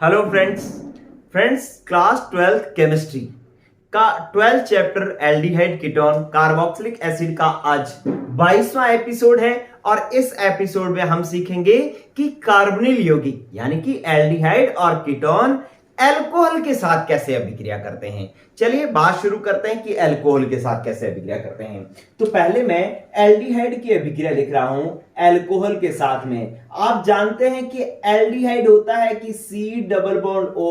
Hello friends class 12th chemistry का 12th chapter aldehyde ketone carboxylic acid का आज 22वां episode है। और इस एपिसोड में हम सीखेंगे कि कार्बोनिल यौगिक यानी कि एल्डिहाइड और कीटोन अल्कोहल के साथ कैसे अभिक्रिया करते हैं। चलिए बात शुरू करते हैं कि अल्कोहल के साथ कैसे अभिक्रिया करते हैं। तो पहले मैं एल्डिहाइड की अभिक्रिया लिख रहा हूं अल्कोहल के साथ में। आप जानते हैं कि एल्डिहाइड होता है कि C डबल बॉन्ड O,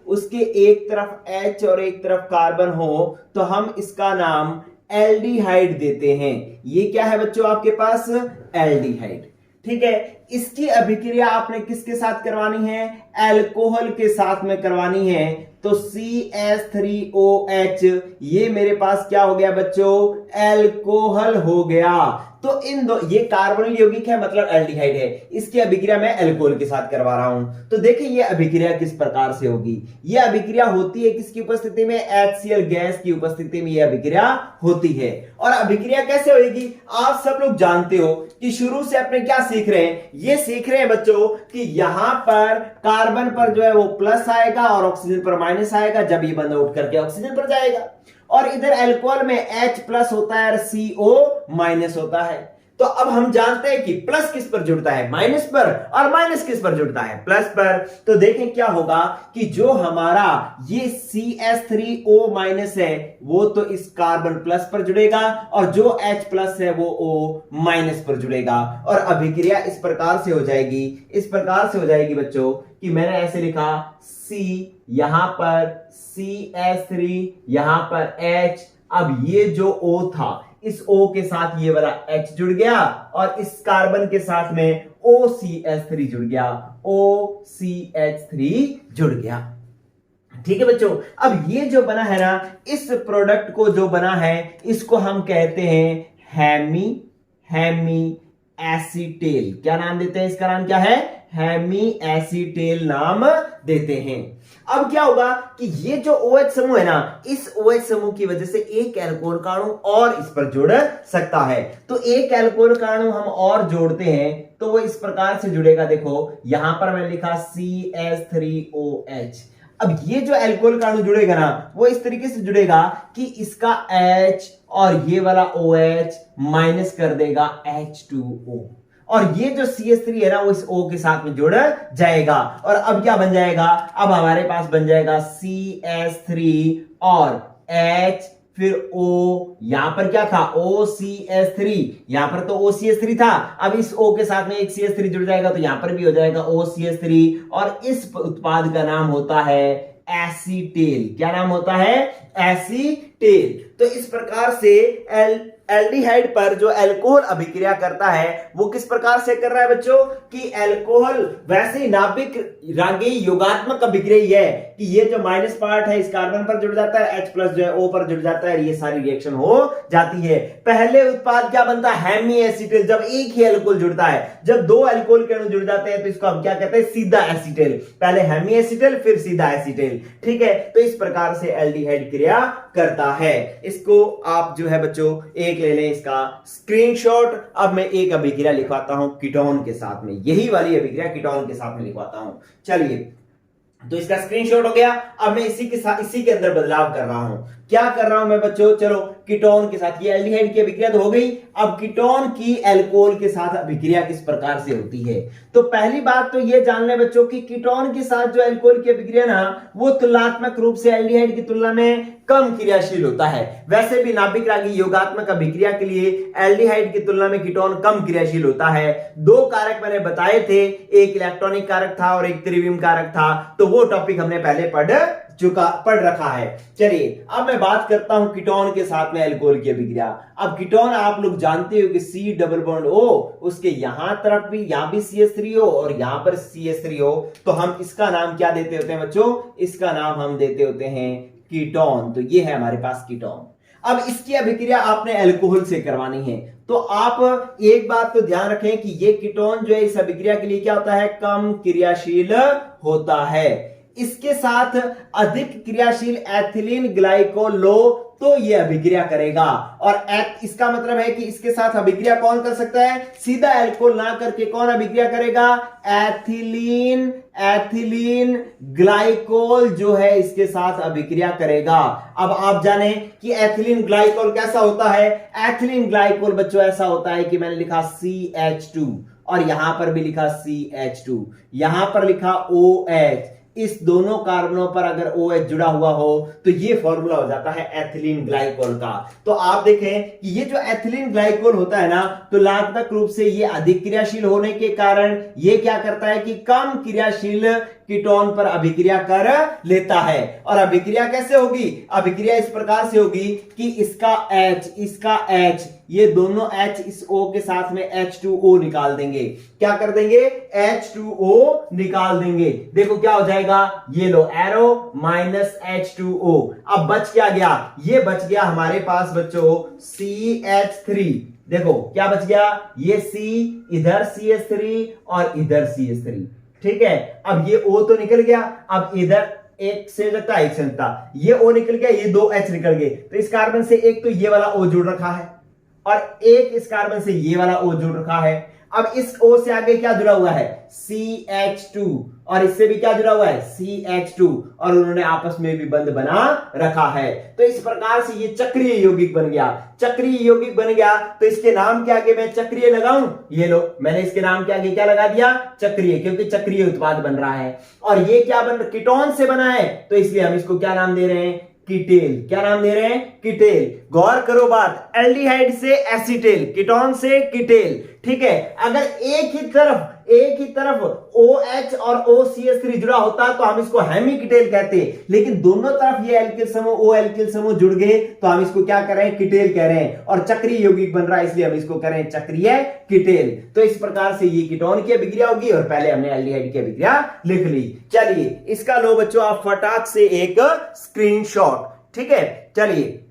उसके एक तरफ H और एक तरफ कार्बन हो तो हम इसका नाम एल्डिहाइड देते हैं। ये क्या है बच्चों आपके पास? एल्डिहाइड। ठीक है, इसकी अभिक्रिया आपने किसके साथ करवानी है? अल्कोहल के साथ में करवानी है। तो CH3OH ये मेरे पास क्या हो गया बच्चों? अल्कोहल हो गया। तो इन दो, ये कार्बोनिल यौगिक है मतलब एल्डिहाइड है, इसकी अभिक्रिया मैं अल्कोहल के साथ करवा रहा हूं। तो देखिए ये अभिक्रिया किस प्रकार से होगी। ये अभिक्रिया होती है किसकी उपस्थिति में? HCl गैस की उपस्थिति में ये अभिक्रिया होती है। और अभिक्रिया कैसे होगी आप सब लोग जानते हो कि शुरू से अपने क्या सीख रहे हैं? ये सीख रहे हैं बच्चों कि यहां पर कार्बन पर जो है वो प्लस आएगा और ऑक्सीजन पर माइनस आएगा, जब ये बंद आउट करके ऑक्सीजन पर जाएगा। और इधर अल्कोहल में H प्लस होता है और CO माइनस होता है। तो अब हम जानते हैं कि प्लस किस पर जुड़ता है? माइनस पर। और माइनस किस पर जुड़ता है? प्लस पर। तो देखें क्या होगा कि जो हमारा ये CH3O माइनस है वो तो इस कार्बन प्लस पर जुड़ेगा और जो H प्लस है वो O माइनस पर जुड़ेगा। और अभिक्रिया इस प्रकार से हो जाएगी, इस प्रकार से हो जाएगी बच्चों कि मैंने ऐसे लिखा C, यहां पर CH3, यहां पर H। अब ये जो O था इस O के साथ ये वाला H जुड़ गया और इस कार्बन के साथ में OCH3 जुड़ गया, OCH3 जुड़ गया। ठीक है बच्चों, अब ये जो बना है ना, इस प्रोडक्ट को जो बना है इसको हम कहते हैं हेमी एसीटेल। क्या नाम देते हैं? इसका नाम क्या है? हेमी एसीटेल नाम देते हैं। अब क्या होगा कि ये जो OH समूह है ना, इस OH समूह की वजह से एक अल्कोहल का अणु और इस पर जुड़ सकता है। तो एक अल्कोहल का अणु हम और जोड़ते हैं तो वो इस प्रकार से जुड़ेगा। देखो यहां पर मैंने लिखा CH3OH। अब ये जो अल्कोहल का अणु जुड़ेगा ना वो इस तरीके से जुड़ेगा कि इसका H और ये वाला OH माइनस कर देगा H2O और ये जो CH3 है ना वो इस O के साथ में जुड़ जाएगा। और अब क्या बन जाएगा? अब हमारे पास बन जाएगा CH3 और H फिर O, यहां पर क्या था? OCH3, यहां पर तो OCH3 था, अब इस O के साथ में एक CH3 जुड़ जाएगा तो यहां पर भी हो जाएगा OCH3 और इस उत्पाद का नाम होता है एसीटेल। क्या नाम होता है? एसीटेल। तो इस प्रकार से एल्डिहाइड पर जो अल्कोहल अभिक्रिया करता है वो किस प्रकार से कर रहा है बच्चों कि अल्कोहल वैसे ही नाभिक रागीय योगात्मक अभिक्रिया है कि ये जो माइनस पार्ट है इस कार्बन पर जुड़ जाता है, H प्लस जो है O पर जुड़ जाता है, ये सारी रिएक्शन हो जाती है। पहले उत्पाद क्या बनता है? Hemy acetal. जब एक ही अल्कोहल जुड़ता है, जब दो अल्कोहल के अणु जुड़ जाते हैं तो इसको हम क्या कहते हैं? सीधा एसीटेल। पहले हेमी एसीटेल फिर सीधा एसीटेल। ठीक है, तो इस प्रकार से एल्डिहाइड क्रिया करता है। इसको आप जो है बच्चों एक ले लें इसका स्क्रीनशॉट। अब मैं एक अभिक्रिया लिखवाता हूं कीटोन के साथ में, यही वाली अभिक्रिया कीटोन के साथ में लिखवाता हूं। चलिए, तो इसका स्क्रीनशॉट हो गया। अब मैं इसी के अंदर बदलाव कर रहा हूं। क्या कर रहा हूं मैं बच्चों? चलो कीटोन के साथ, ये एल्डिहाइड की अभिक्रिया तो हो गई। अब कीटोन की अल्कोहल के साथ अभिक्रिया किस प्रकार से होती है। तो पहली बात तो ये जान ले बच्चों कि कीटोन के साथ जो अल्कोहल की अभिक्रिया ना वो तुलनात्मक रूप से एल्डिहाइड की तुलना में कम क्रियाशील होता है। वैसे भी नाभिक रागीय योगात्मक अभिक्रिया के लिए एल्डिहाइड की तुलना में कीटोन कम क्रियाशील होता है। दो कारक मैंने बताए थे, एक इलेक्ट्रॉनिक कारक था और एक त्रिविम कारक था, तो वो टॉपिक हमने पहले पढ़ रखा है। चलिए अब मैं बात करता हूं कीटोन के साथ में अल्कोहल की अभिक्रिया। अब कीटोन आप लोग जानते हो कि C डबल बॉन्ड O, उसके यहां तरफ भी, यहां भी CH3O और यहां पर CH3O, तो हम इसका नाम क्या देते होते हैं बच्चों? इसका नाम हम देते होते हैं कीटोन। तो ये है हमारे पास कीटोन। अब इसकी अभिक्रिया आपने अल्कोहल से करवानी है तो आप एक बात तो ध्यान रखें कि ये कीटोन जो है इस अभिक्रिया के लिए क्या होता है? कम क्रियाशील होता है। इसके साथ अधिक क्रियाशील एथिलीन ग्लाइकोल लो तो यह अभिक्रिया करेगा। और इसका मतलब है कि इसके साथ अभिक्रिया कौन कर सकता है, सीधा एल्कोहल ना करके कौन अभिक्रिया करेगा, एथिलीन ग्लाइकोल जो है इसके साथ अभिक्रिया करेगा। अब आप जाने कि एथिलीन ग्लाइकोल कैसा होता है। एथिलीन ग्लाइकोल बच्चों ऐसा होता है कि मैंने लिखा CH2 और यहां पर भी लिखा CH2, यहां पर लिखा OH। इस दोनों कार्बनों पर अगर OH जुड़ा हुआ हो तो ये फॉर्मूला हो जाता है एथिलीन ग्लाइकोल का। तो आप देखें कि ये जो एथिलीन ग्लाइकोल होता है ना, तो लाभदायक रूप से ये अधिक क्रियाशील होने के कारण ये क्या करता है कि कम क्रियाशील कीटोन पर अभिक्रिया कर लेता है। और अभिक्रिया कैसे होगी, अभिक्रिया इस प्रकार से होगी कि इसका H ये दोनों H इस O के साथ में H2O निकाल देंगे। क्या कर देंगे, H2O निकाल देंगे। देखो क्या हो जाएगा, ये लो एरो माइनस H2O। अब बच क्या गया, ये बच गया हमारे पास बच्चों CH3। देखो क्या बच गया, ये C इधर CH3 और इधर CH3, ठीक है। अब ये O तो निकल गया, अब इधर एक से लगता एक से लगता, ये O निकल गया, ये दो H निकल गए। तो इस कार्बन से एक तो ये वाला O जुड़ रखा है और एक इस कार्बन से ये वाला O जुड़ रखा है। अब इस O से आगे क्या जुड़ा हुआ है, CH2, और इससे भी क्या जुड़ा हुआ है, CH2, और उन्होंने आपस में भी बंध बना रखा है। तो इस प्रकार से ये चक्रीय यौगिक बन गया। चक्रीय यौगिक बन गया तो इसके नाम के आगे मैं चक्रीय लगाऊं, ये लो मैंने इसके नाम के आगे क्या लगा दिया, चक्रीय, क्योंकि चक्रीय उत्पाद बन रहा है। और ये क्या बन, कीटोन से बना है, तो इसलिए हम इसको क्या नाम दे रहे हैं, कीटेल। क्या नाम दे रहे हैं, कीटेल। गौर करो बात, एल्डिहाइड से एसीटेल, कीटोन से कीटेल, ठीक है। अगर एक ही तरफ OH और OCH3 जुड़ा होता तो हम इसको हेमीकीटेल कहते, लेकिन दोनों तरफ ये एल्किल समूह O एल्किल समूह जुड़ गए तो हम इसको क्या कर रहे हैं, कीटेल कह रहे हैं। और चक्रीय यौगिक बन रहा है इसलिए हम इसको कह रहे हैं चक्रीय कीटेल। तो इस प्रकार से ये कीटोन की अभिक्रिया होगी और पहले हमने एल्डिहाइड की अभिक्रिया लिख ली। चलिए इसका लो बच्चों आप फटाक से एक स्क्रीनशॉट, ठीक है। चलिए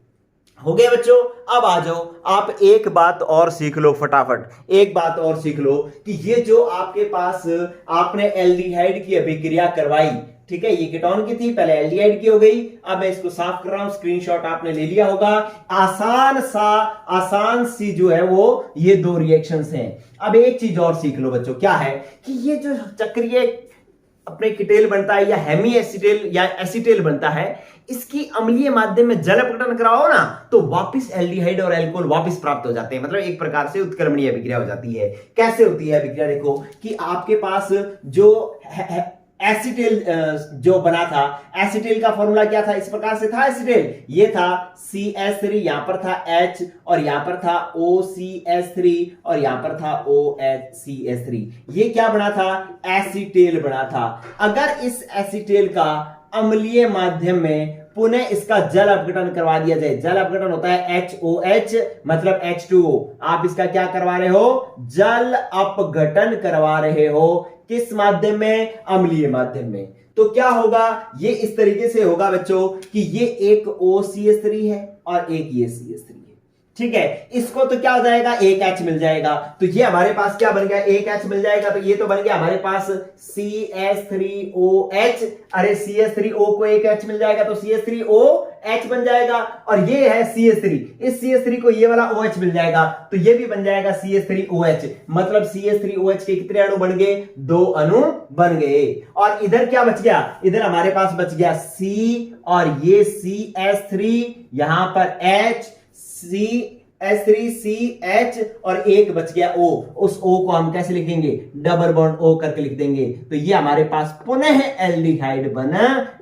हो गया बच्चों। अब आ जाओ, आप एक बात और सीख लो फटाफट, एक बात और सीख लो कि ये जो आपके पास आपने एल्डिहाइड की अभिक्रिया करवाई, ठीक है, ये कीटोन की थी, पहले एल्डिहाइड की हो गई। अब मैं इसको साफ कर रहा हूं, स्क्रीनशॉट आपने ले लिया होगा। आसान सी जो है वो ये दो रिएक्शंस हैं। अब एक चीज और सीख लो बच्चों, क्या है कि ये जो चक्रीय अपने कीटेल बनता है या हेमी एसिटेल या एसिटेल बनता है, इसकी अम्लीय माध्यम में जल अपघटन कराओ ना तो वापस एल्डिहाइड और एल्कोहल वापस प्राप्त हो जाते हैं। मतलब एक प्रकार से उत्क्रमणीय अभिक्रिया हो जाती है। कैसे होती है अभिक्रिया, देखो कि आपके पास जो एसिटेल जो बना था, एसिटेल का फॉर्मूला क्या था, इस प्रकार से था। एसिटेल ये था CH3, यहां पर था H और यहां पर था OCH3 और यहां पर था OHCH3। ये क्या बना था, एसिटेल बना था। अगर इस एसिटेल का अम्लीय माध्यम में पुनः इसका जल अपघटन करवा दिया जाए, जल अपघटन होता है HOH मतलब H2O, आप इसका क्या करवा रहे हो, जल अपघटन करवा रहे हो। किस माध्यम में, अम्लीय माध्यम में। तो क्या होगा, ये इस तरीके से होगा बच्चों कि ये एक OCH3 है और एक ये CH3 है, ठीक है। इसको तो क्या हो जाएगा, एक H मिल जाएगा। तो ये हमारे पास क्या बन गया, एक H मिल जाएगा। तो ये तो बन गया हमारे पास CH3OH, अरे CH3O को एक H मिल जाएगा तो CH3OH बन जाएगा। और ये है CH3, इस CH3 को ये वाला OH मिल जाएगा तो ये भी बन जाएगा CH3OH। मतलब CH3OH के कितने अणु बन गए, 2 अणु बन गए। और इधर क्या बच गया, इधर हमारे पास बच गया C और ये CH3, यहां पर H, CH3CH और एक बच गया O। उस O को हम कैसे लिखेंगे, डबल बॉन्ड O करके लिख देंगे। तो ये हमारे पास पुनः एल्डिहाइड बन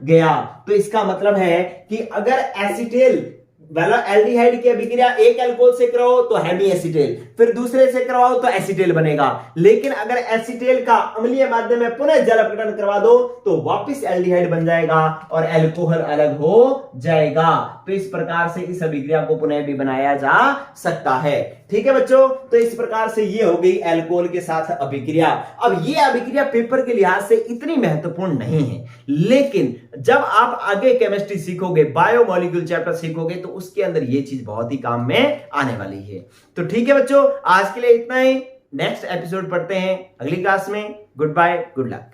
गया। तो इसका मतलब है कि अगर एसिटेल वाला एल्डिहाइड की अभिक्रिया एक अल्कोहल से कराओ तो हेमी एसिटेल, फिर दूसरे से करवाओ तो एसिटेल बनेगा। लेकिन अगर एसिटेल का अम्लीय माध्यम में पुनः जल अपघटन करवा दो तो वापस एल्डिहाइड बन जाएगा और अल्कोहल अलग हो जाएगा। तो इस प्रकार से इस अभिक्रिया को पुनः भी बनाया जा सकता है, ठीक है बच्चों। तो इस प्रकार से ये हो गई अल्कोहल के साथ अभिक्रिया। अब ये अभिक्रिया पेपर के लिहाज से इतनी महत्वपूर्ण नहीं है, लेकिन जब आप आगे केमिस्ट्री सीखोगे, बायोमोलिक्यूल चैप्टर सीखोगे, तो उसके अंदर ये चीज बहुत ही काम में आने वाली है। तो ठीक है बच्चों, आज के लिए इतना ही। नेक्स्ट एपिसोड पढ़ते हैं अगली क्लास में। Goodbye, good luck.